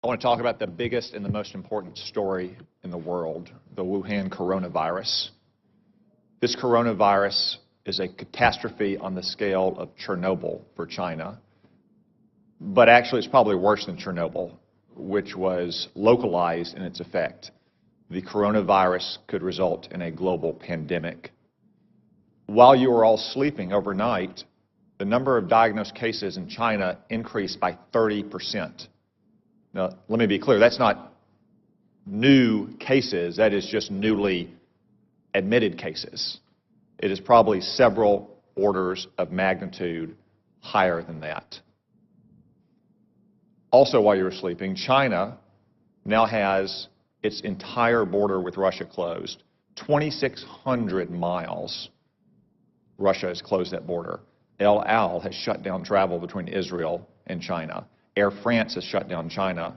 I want to talk about the biggest and the most important story in the world, the Wuhan coronavirus. This coronavirus is a catastrophe on the scale of Chernobyl for China, but actually it's probably worse than Chernobyl, which was localized in its effect. The coronavirus could result in a global pandemic. While you were all sleeping overnight, the number of diagnosed cases in China increased by 30%. Now, let me be clear, that's not new cases, that is just newly admitted cases. It is probably several orders of magnitude higher than that. Also, while you were sleeping, China now has its entire border with Russia closed. 2,600 miles, Russia has closed that border. El Al has shut down travel between Israel and China. Air France has shut down travel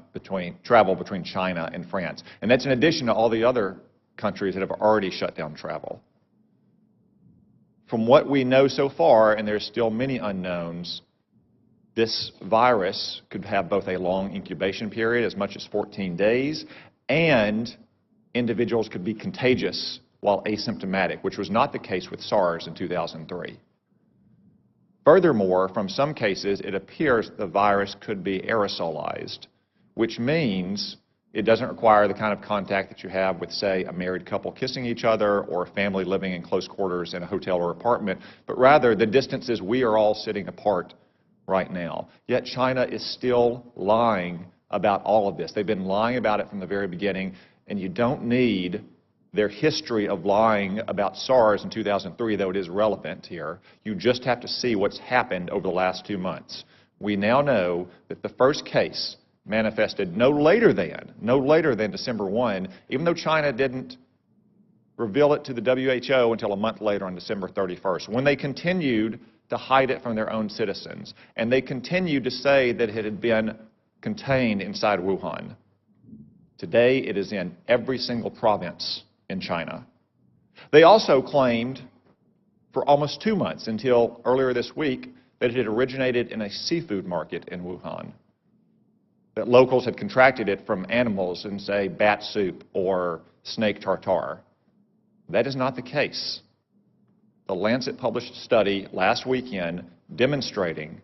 between China and France. And that's in addition to all the other countries that have already shut down travel. From what we know so far, and there's still many unknowns, this virus could have both a long incubation period, as much as 14 days, and individuals could be contagious while asymptomatic, which was not the case with SARS in 2003. Furthermore, from some cases, it appears the virus could be aerosolized, which means it doesn't require the kind of contact that you have with, say, a married couple kissing each other or a family living in close quarters in a hotel or apartment, but rather the distances we are all sitting apart right now. Yet China is still lying about all of this. They've been lying about it from the very beginning, and you don't need their history of lying about SARS in 2003, though it is relevant here. You just have to see what's happened over the last 2 months. We now know that the first case manifested no later than December 1, even though China didn't reveal it to the WHO until a month later on December 31st, when they continued to hide it from their own citizens. And they continued to say that it had been contained inside Wuhan. Today, it is in every single province in China. They also claimed for almost 2 months, until earlier this week, that it had originated in a seafood market in Wuhan, that locals had contracted it from animals in, say, bat soup or snake tartare. That is not the case. The Lancet published a study last weekend demonstrating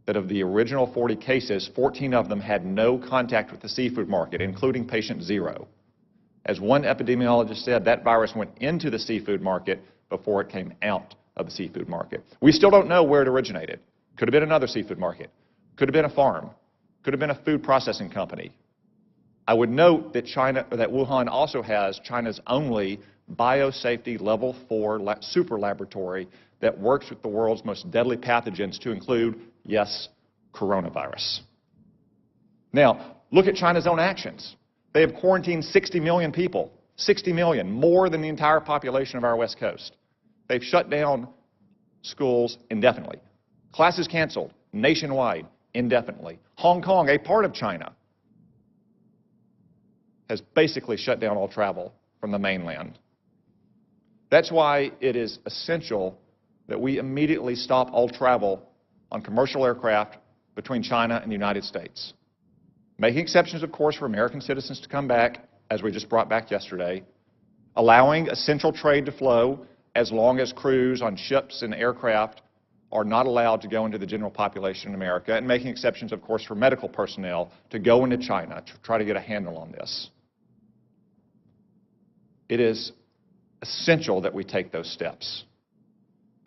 that of the original 40 cases, 14 of them had no contact with the seafood market, including patient 0. As one epidemiologist said, that virus went into the seafood market before it came out of the seafood market. We still don't know where it originated. Could have been another seafood market. Could have been a farm. Could have been a food processing company. I would note that Wuhan also has China's only biosafety level 4 super laboratory that works with the world's most deadly pathogens, to include, yes, coronavirus. Now, look at China's own actions. They have quarantined 60 million people, 60 million, more than the entire population of our West Coast. They've shut down schools indefinitely. Classes canceled nationwide indefinitely. Hong Kong, a part of China, has basically shut down all travel from the mainland. That's why it is essential that we immediately stop all travel on commercial aircraft between China and the United States. Making exceptions, of course, for American citizens to come back, as we just brought back yesterday, allowing essential trade to flow as long as crews on ships and aircraft are not allowed to go into the general population in America, and making exceptions, of course, for medical personnel to go into China to try to get a handle on this. It is essential that we take those steps,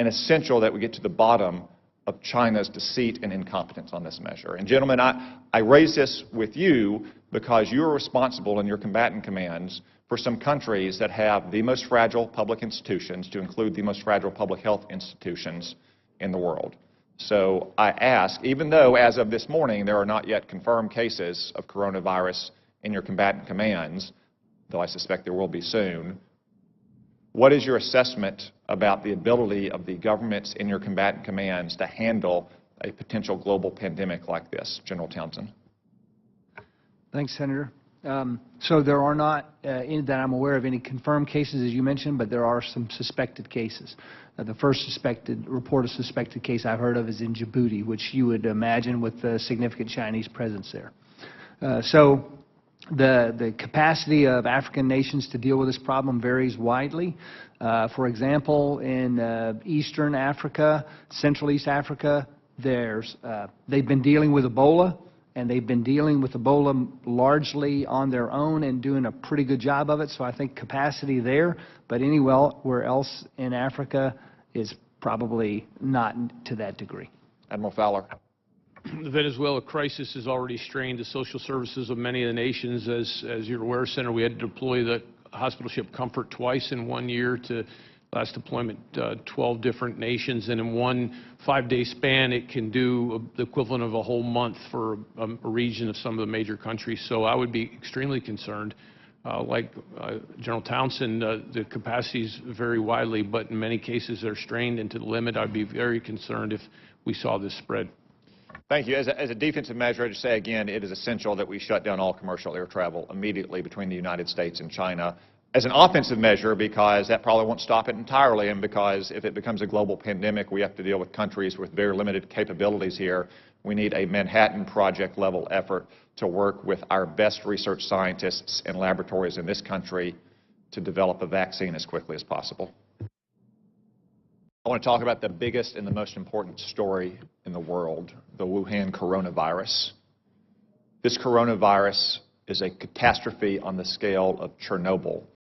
and essential that we get to the bottom of China's deceit and incompetence on this measure. And gentlemen, I raise this with you because you are responsible in your combatant commands for some countries that have the most fragile public institutions, to include the most fragile public health institutions in the world. So I ask, even though as of this morning there are not yet confirmed cases of coronavirus in your combatant commands, though I suspect there will be soon, what is your assessment about the ability of the governments in your combatant commands to handle a potential global pandemic like this? General Townsend. Thanks, Senator. So there are not, that I'm aware of, any confirmed cases, as you mentioned, but there are some suspected cases. The first report of suspected case I've heard of is in Djibouti, which you would imagine with a significant Chinese presence there. So the capacity of African nations to deal with this problem varies widely. For example, in Eastern Africa, Central East Africa, they've been dealing with Ebola, and they've been dealing with Ebola largely on their own and doing a pretty good job of it. So I think capacity there, but anywhere else in Africa is probably not to that degree. Admiral Fowler. The Venezuela crisis has already strained the social services of many of the nations. As you're aware, Senator, we had to deploy the hospital ship Comfort twice in 1 year to last deployment 12 different nations, and in one 5-day span it can do the equivalent of a whole month for a region of some of the major countries. So I would be extremely concerned. Like General Townsend, the capacities vary widely, but in many cases they're strained, and to the limit I'd be very concerned if we saw this spread. Thank you. As a defensive measure, I just say again, it is essential that we shut down all commercial air travel immediately between the United States and China. As an offensive measure, because that probably won't stop it entirely, and because if it becomes a global pandemic, we have to deal with countries with very limited capabilities here. We need a Manhattan Project level effort to work with our best research scientists and laboratories in this country to develop a vaccine as quickly as possible. I want to talk about the biggest and the most important story in the world, the Wuhan coronavirus. This coronavirus is a catastrophe on the scale of Chernobyl.